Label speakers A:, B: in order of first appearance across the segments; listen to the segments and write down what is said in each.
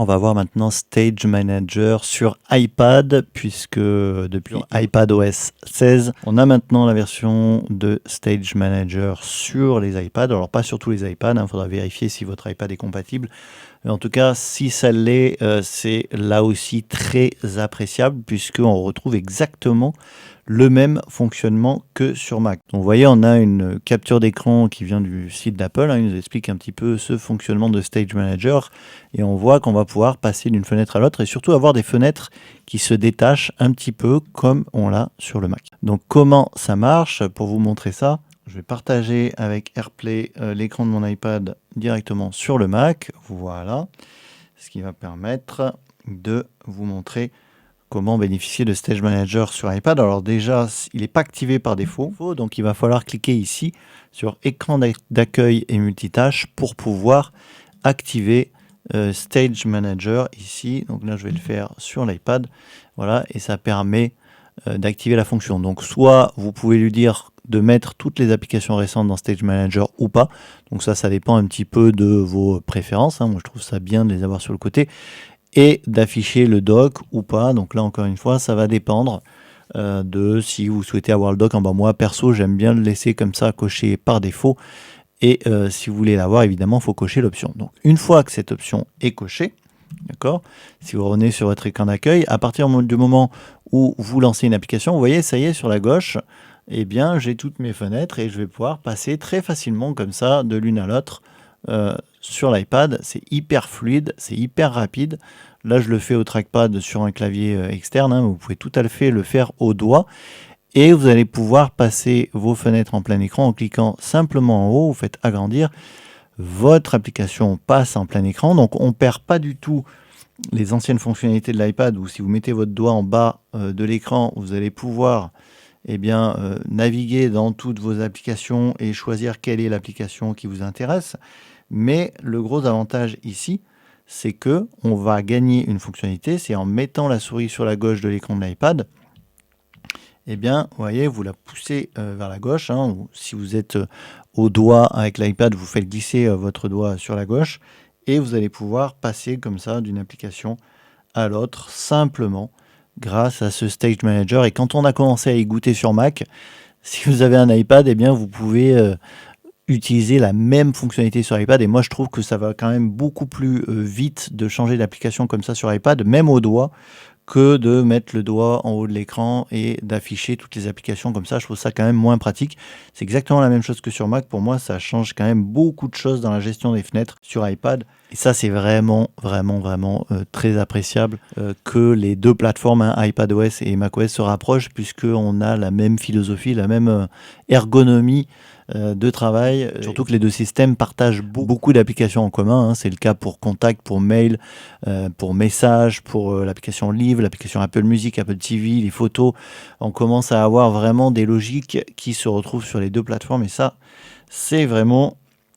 A: On va voir maintenant Stage Manager sur iPad, puisque depuis iPadOS 16, on a maintenant la version de Stage Manager sur les iPads. Alors pas sur tous les iPads, il faudra vérifier si votre iPad est compatible. Mais en tout cas, si ça l'est, c'est là aussi très appréciable, puisqu'on retrouve exactement le même fonctionnement que sur Mac. Donc vous voyez, on a une capture d'écran qui vient du site d'Apple, il nous explique un petit peu ce fonctionnement de Stage Manager, et on voit qu'on va pouvoir passer d'une fenêtre à l'autre, et surtout avoir des fenêtres qui se détachent un petit peu comme on l'a sur le Mac. Donc comment ça marche? Pour vous montrer ça, je vais partager avec AirPlay l'écran de mon iPad directement sur le Mac, voilà, ce qui va permettre de vous montrer comment bénéficier de Stage Manager sur iPad. Alors déjà, il n'est pas activé par défaut, donc il va falloir cliquer ici sur écran d'accueil et multitâche pour pouvoir activer Stage Manager ici. Donc là, je vais le faire sur l'iPad, voilà, et ça permet d'activer la fonction. Donc soit vous pouvez lui dire de mettre toutes les applications récentes dans Stage Manager ou pas. Donc ça dépend un petit peu de vos préférences. Moi, je trouve ça bien de les avoir sur le côté. Et d'afficher le dock ou pas. Donc là, encore une fois, ça va dépendre de si vous souhaitez avoir le dock en bas. Moi, perso, j'aime bien le laisser comme ça, coché par défaut. Et si vous voulez l'avoir, évidemment, il faut cocher l'option. Donc, une fois que cette option est cochée, d'accord, si vous revenez sur votre écran d'accueil, à partir du moment où vous lancez une application, vous voyez, ça y est, sur la gauche, eh bien, j'ai toutes mes fenêtres et je vais pouvoir passer très facilement comme ça, de l'une à l'autre, sur l'iPad. C'est hyper fluide, c'est hyper rapide. Là, je le fais au trackpad sur un clavier externe. Vous pouvez tout à fait le faire au doigt. Et vous allez pouvoir passer vos fenêtres en plein écran en cliquant simplement en haut. Vous faites agrandir. Votre application passe en plein écran. Donc, on ne perd pas du tout les anciennes fonctionnalités de l'iPad où si vous mettez votre doigt en bas de l'écran, vous allez pouvoir naviguer dans toutes vos applications et choisir quelle est l'application qui vous intéresse. Mais le gros avantage ici, c'est que on va gagner une fonctionnalité, c'est en mettant la souris sur la gauche de l'écran de l'iPad, vous voyez, vous la poussez vers la gauche. Ou si vous êtes au doigt avec l'iPad, vous faites glisser votre doigt sur la gauche et vous allez pouvoir passer comme ça d'une application à l'autre simplement grâce à ce Stage Manager. Et quand on a commencé à y goûter sur Mac, si vous avez un iPad, vous pouvez utiliser la même fonctionnalité sur iPad. Et moi, je trouve que ça va quand même beaucoup plus vite de changer d'application comme ça sur iPad, même au doigt, que de mettre le doigt en haut de l'écran et d'afficher toutes les applications comme ça. Je trouve ça quand même moins pratique. C'est exactement la même chose que sur Mac. Pour moi, ça change quand même beaucoup de choses dans la gestion des fenêtres sur iPad. Et ça, c'est vraiment très appréciable que les deux plateformes, iPadOS et macOS, se rapprochent, puisqu'on a la même philosophie, la même ergonomie de travail, surtout que les deux systèmes partagent beaucoup d'applications en commun. C'est le cas pour Contact, pour Mail, pour Messages, pour l'application Livre, l'application Apple Music, Apple TV, les photos. On commence à avoir vraiment des logiques qui se retrouvent sur les deux plateformes, et ça, c'est vraiment,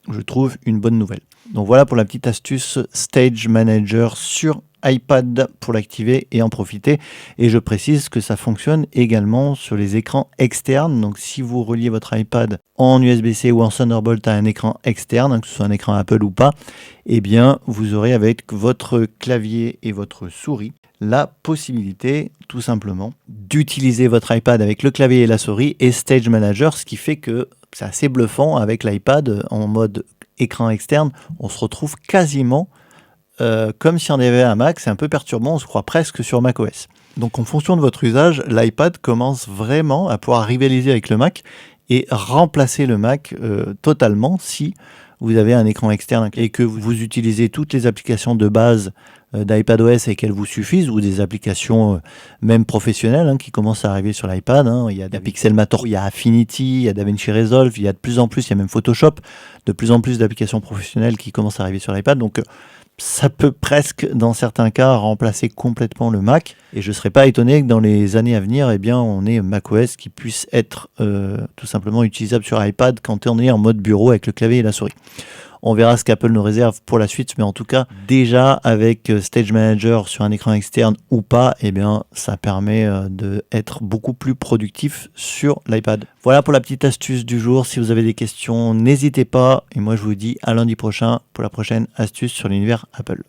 A: je trouve, une bonne nouvelle. Donc voilà pour la petite astuce Stage Manager sur iPad pour l'activer et en profiter. Et je précise que ça fonctionne également sur les écrans externes. Donc si vous reliez votre iPad en USB-C ou en Thunderbolt à un écran externe, que ce soit un écran Apple ou pas, vous aurez avec votre clavier et votre souris la possibilité tout simplement d'utiliser votre iPad avec le clavier et la souris et Stage Manager, ce qui fait que c'est assez bluffant. Avec l'iPad en mode écran externe, on se retrouve quasiment comme si on avait un Mac. C'est un peu perturbant, on se croit presque sur macOS. Donc en fonction de votre usage, l'iPad commence vraiment à pouvoir rivaliser avec le Mac et remplacer le Mac totalement si vous avez un écran externe et que vous utilisez toutes les applications de base d'iPadOS et qu'elles vous suffisent, ou des applications même professionnelles qui commencent à arriver sur l'iPad. Il y a Pixelmator, il y a Affinity, il y a DaVinci Resolve, il y a de plus en plus, il y a même Photoshop, de plus en plus d'applications professionnelles qui commencent à arriver sur l'iPad. Donc ça peut presque, dans certains cas, remplacer complètement le Mac. Et je ne serais pas étonné que dans les années à venir, on ait macOS qui puisse être tout simplement utilisable sur iPad quand on est en mode bureau avec le clavier et la souris. On verra ce qu'Apple nous réserve pour la suite, mais en tout cas, déjà avec Stage Manager sur un écran externe ou pas, ça permet d'être beaucoup plus productif sur l'iPad. Voilà pour la petite astuce du jour. Si vous avez des questions, n'hésitez pas. Et moi, je vous dis à lundi prochain pour la prochaine astuce sur l'univers Apple.